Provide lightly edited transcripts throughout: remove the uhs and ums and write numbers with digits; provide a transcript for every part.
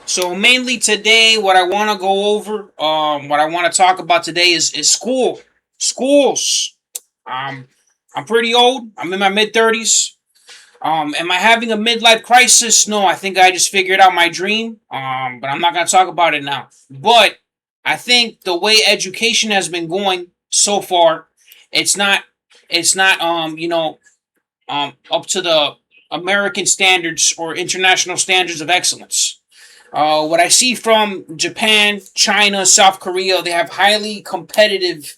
So mainly today, what I want to go over, what I want to talk about today is schools. Um, I'm pretty old. I'm in my mid 30s. Am I having a midlife crisis? No, I think I just figured out my dream. But I'm not gonna talk about it now. But I think the way education has been going so far, it's not, it's not, up to the American standards or international standards of excellence. What I see from Japan, China, South Korea, they have highly competitive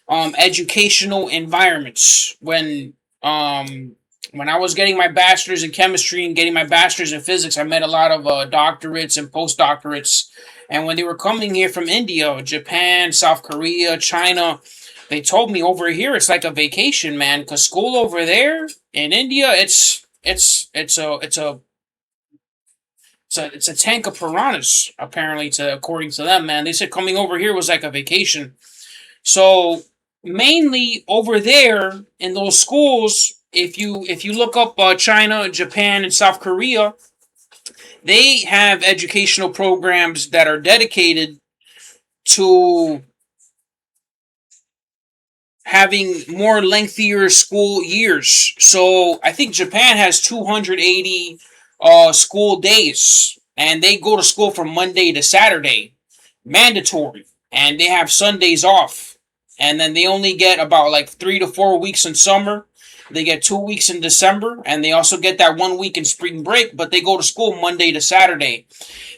educational environments. When I was getting my bachelor's in chemistry and getting my bachelor's in physics, I met a lot of doctorates and postdoctorates. And when they were coming here from India, Japan, South Korea, China, they told me over here it's like a vacation, man. Cause school over there in India, it's a tank of piranhas, apparently, to according to them, man. They said coming over here was like a vacation. So mainly over there in those schools, if you look up China, Japan, and South Korea, they have educational programs that are dedicated to having more lengthier school years. So I think Japan has 280 school days, and they go to school from Monday to Saturday, mandatory, and they have Sundays off. And then they only get about like 3 to 4 weeks in summer. They get 2 weeks in December, and they also get that 1 week in spring break, but they go to school Monday to Saturday.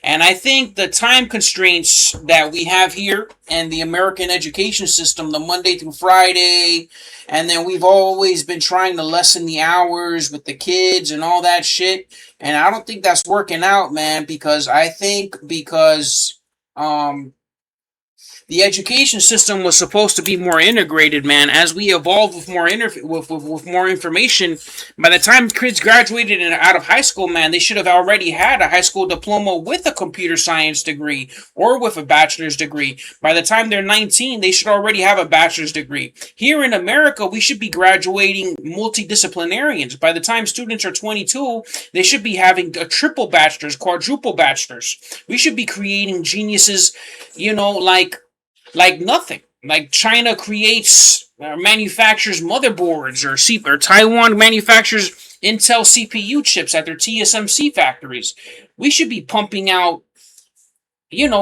And I think the time constraints that we have here in the American education system, the Monday through Friday, and then we've always been trying to lessen the hours with the kids and all that shit. And I don't think that's working out, man, because I think because um the education system was supposed to be more integrated, man. As we evolve with with more information, by the time kids graduated and out of high school, man, they should have already had a high school diploma with a computer science degree or with a bachelor's degree. By the time they're 19, they should already have a bachelor's degree. Here in America, we should be graduating multidisciplinarians. By the time students are 22, they should be having a triple bachelor's, quadruple bachelor's. We should be creating geniuses, like nothing. Like China creates manufactures motherboards, or Taiwan manufactures Intel CPU chips at their TSMC factories. We should be pumping out,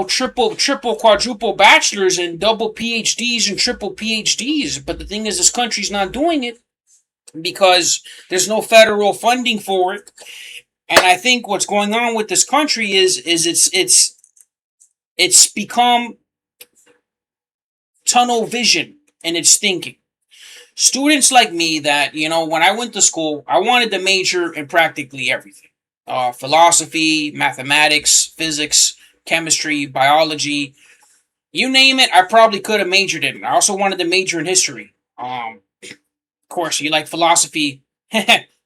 triple, quadruple bachelors and double PhDs and triple PhDs. But the thing is, this country's not doing it because there's no federal funding for it. And I think what's going on with this country is it's become tunnel vision in its thinking. Students like me that, when I went to school, I wanted to major in practically everything: philosophy, mathematics, physics, chemistry, biology, you name it, I probably could have majored in. I also wanted to major in history. Of course, you like philosophy,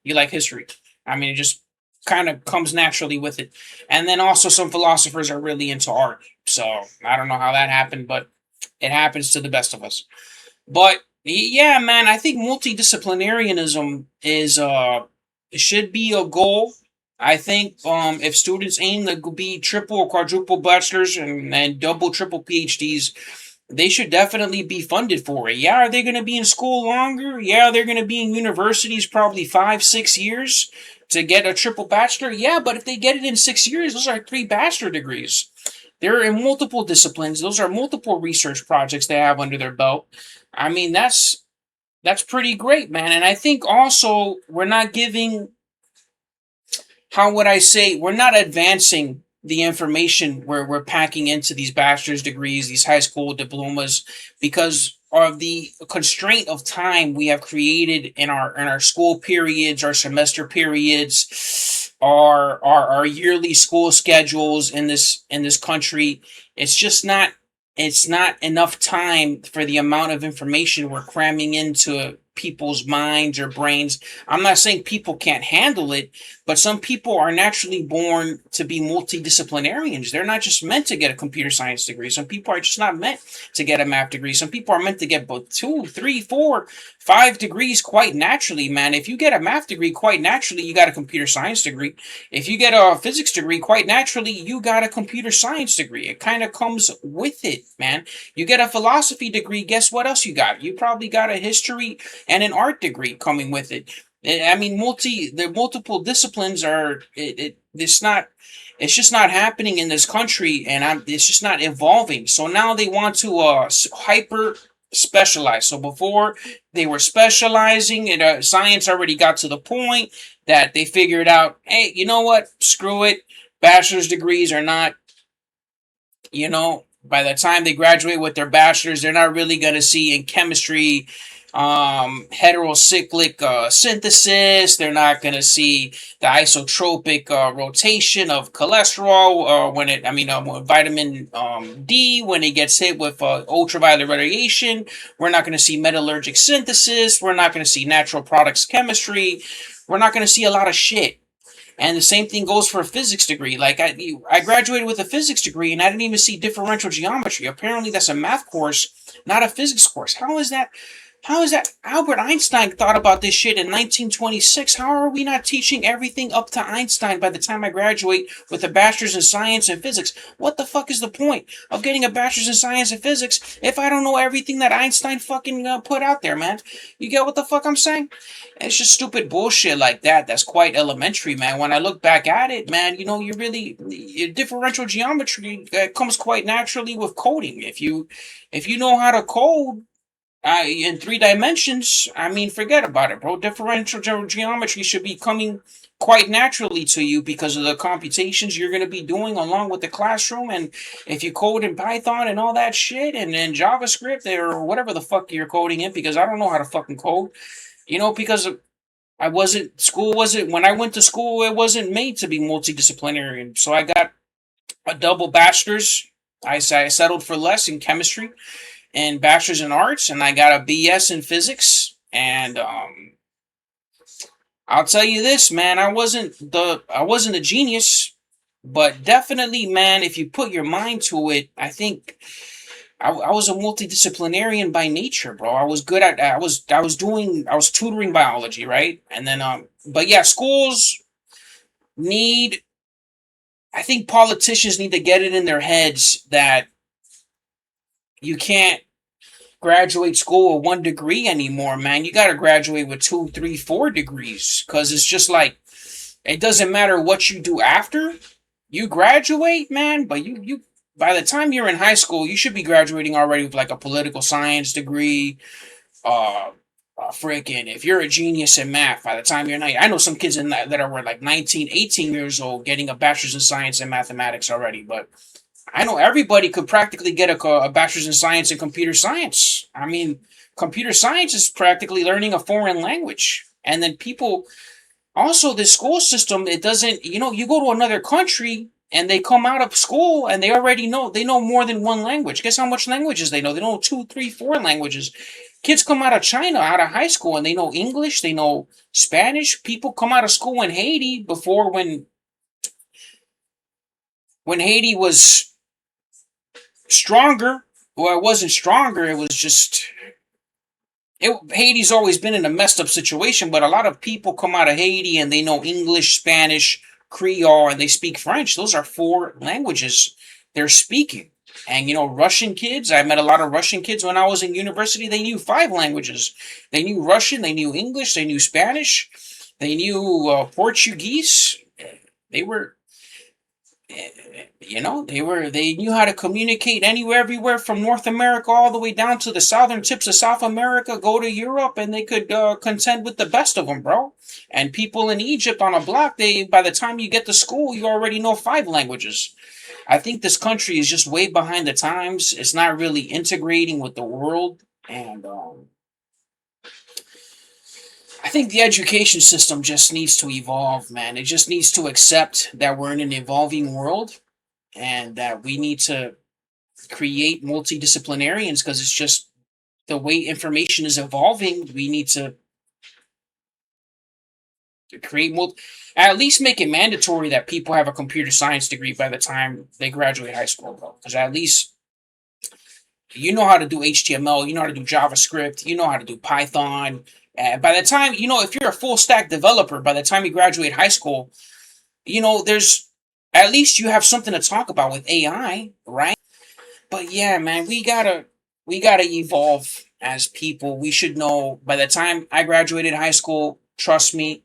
you like history. I mean, it just kind of comes naturally with it. And then also, some philosophers are really into art. So I don't know how that happened, but it happens to the best of us. But yeah, man, I think multidisciplinarianism is should be a goal. I think if students aim to be triple or quadruple bachelors and double triple PhDs, they should definitely be funded for it. Yeah, are they going to be in school longer? Yeah, they're going to be in universities probably 5, 6 years to get a triple bachelor. Yeah, but if they get it in 6 years, those are three bachelor degrees. They're in multiple disciplines. Those are multiple research projects they have under their belt. I mean, that's pretty great, man. And I think also we're not giving, how would I say, we're not advancing the information where we're packing into these bachelor's degrees, these high school diplomas, because of the constraint of time we have created in our school periods, our semester periods, our yearly school schedules in this country. It's just not, it's not enough time for the amount of information we're cramming into people's minds or brains. I'm not saying people can't handle it, but some people are naturally born to be multidisciplinarians. They're not just meant to get a computer science degree. Some people are just not meant to get a math degree. Some people are meant to get both 2, 3, 4, 5 degrees quite naturally, man. If you get a math degree quite naturally, you got a computer science degree. If you get a physics degree quite naturally, you got a computer science degree. It kind of comes with it, man. You get a philosophy degree, guess what else you got? You probably got a history and an art degree coming with it. I mean, the multiple disciplines are it's just not happening in this country, and it's just not evolving. So now they want to hyper specialize. So before they were specializing, and science already got to the point that they figured out, hey, you know what? Screw it. Bachelor's degrees are not, by the time they graduate with their bachelor's, they're not really going to see in chemistry heterocyclic synthesis. They're not going to see the isotropic rotation of cholesterol vitamin D when it gets hit with ultraviolet radiation. We're not going to see metallurgic synthesis. We're not going to see natural products chemistry. We're not going to see a lot of shit. And the same thing goes for a physics degree. Like I graduated with a physics degree and I didn't even see differential geometry. Apparently that's a math course, not a physics course. How is that? How is that? Albert Einstein thought about this shit in 1926. How are we not teaching everything up to Einstein by the time I graduate with a bachelor's in science and physics? What the fuck is the point of getting a bachelor's in science and physics if I don't know everything that Einstein fucking put out there, man? You get what the fuck I'm saying? It's just stupid bullshit like that. That's quite elementary, man. When I look back at it, man, differential geometry comes quite naturally with coding. If you know how to code, in 3 dimensions, I mean, forget about it, bro. Differential geometry should be coming quite naturally to you because of the computations you're going to be doing along with the classroom. And if you code in Python and all that shit and then JavaScript or whatever the fuck you're coding in, because I don't know how to fucking code, because when I went to school, it wasn't made to be multidisciplinary. So I got a double bachelor's. I settled for less in chemistry and bachelor's in arts, and I got a BS in physics. And I'll tell you this, man, I wasn't a genius, but definitely, man, if you put your mind to it, I think I was a multidisciplinarian by nature, bro. I was tutoring biology, right? And then but yeah, I think politicians need to get it in their heads that you can't graduate school with 1 degree anymore, man. You got to graduate with 2, 3, 4 degrees, because it's just like, it doesn't matter what you do after you graduate, man. But you by the time you're in high school, you should be graduating already with like a political science degree. If you're a genius in math, by the time you're 9, I know some kids that are like 19, 18 years old getting a bachelor's in science and mathematics already, but I know everybody could practically get a bachelor's in science and computer science. I mean, computer science is practically learning a foreign language. And then the school system, it doesn't, you go to another country and they come out of school and they know more than 1 language. Guess how much languages they know? They know 2, 3, 4 languages. Kids come out of China, out of high school, and they know English, they know Spanish. People come out of school in Haiti before when Haiti was stronger. Well, it wasn't stronger. It was just Haiti's always been in a messed up situation, but a lot of people come out of Haiti and they know English, Spanish, Creole, and they speak French. Those are 4 languages they're speaking. And Russian kids, I met a lot of Russian kids when I was in university. They knew 5 languages. They knew Russian, they knew English, they knew Spanish, they knew Portuguese. They were they knew how to communicate everywhere from North America all the way down to the southern tips of South America, go to Europe, and they could contend with the best of them, bro. And people in Egypt on a block, by the time you get to school, you already know 5 languages. I think this country is just way behind the times. It's not really integrating with the world, and I think the education system just needs to evolve, man. It just needs to accept that we're in an evolving world and that we need to create multidisciplinarians, because it's just the way information is evolving, we need to create more, at least make it mandatory that people have a computer science degree by the time they graduate high school, bro. Because at least you know how to do HTML, you know how to do JavaScript, you know how to do Python. And by the time, if you're a full stack developer, by the time you graduate high school, there's at least you have something to talk about with AI, right? But yeah, man, we gotta evolve as people. We should know by the time I graduated high school, trust me,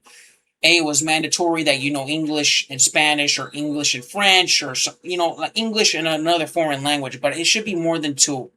it was mandatory that you know English and Spanish or English and French or like English and another foreign language, but it should be more than two,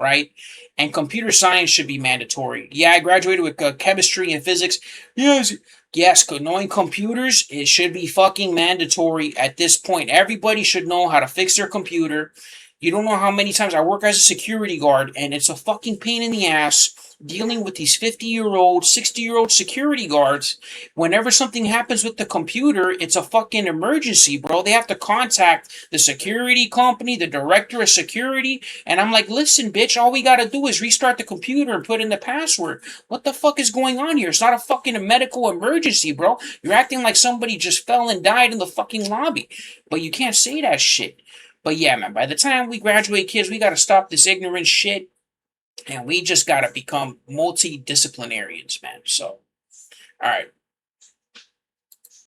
right? And computer science should be mandatory. Yeah, I graduated with chemistry and physics. Yes, yes, knowing computers, it should be fucking mandatory at this point. Everybody should know how to fix their computer. You don't know how many times I work as a security guard, and it's a fucking pain in the ass dealing with these 50-year-old, 60-year-old security guards. Whenever something happens with the computer, it's a fucking emergency, bro. They have to contact the security company, the director of security, and I'm like, listen, bitch, all we gotta do is restart the computer and put in the password. What the fuck is going on here? It's not a fucking medical emergency, bro. You're acting like somebody just fell and died in the fucking lobby. But you can't say that shit. But yeah, man, by the time we graduate, kids, we gotta stop this ignorant shit. And we just gotta become multidisciplinarians, man. So, all right.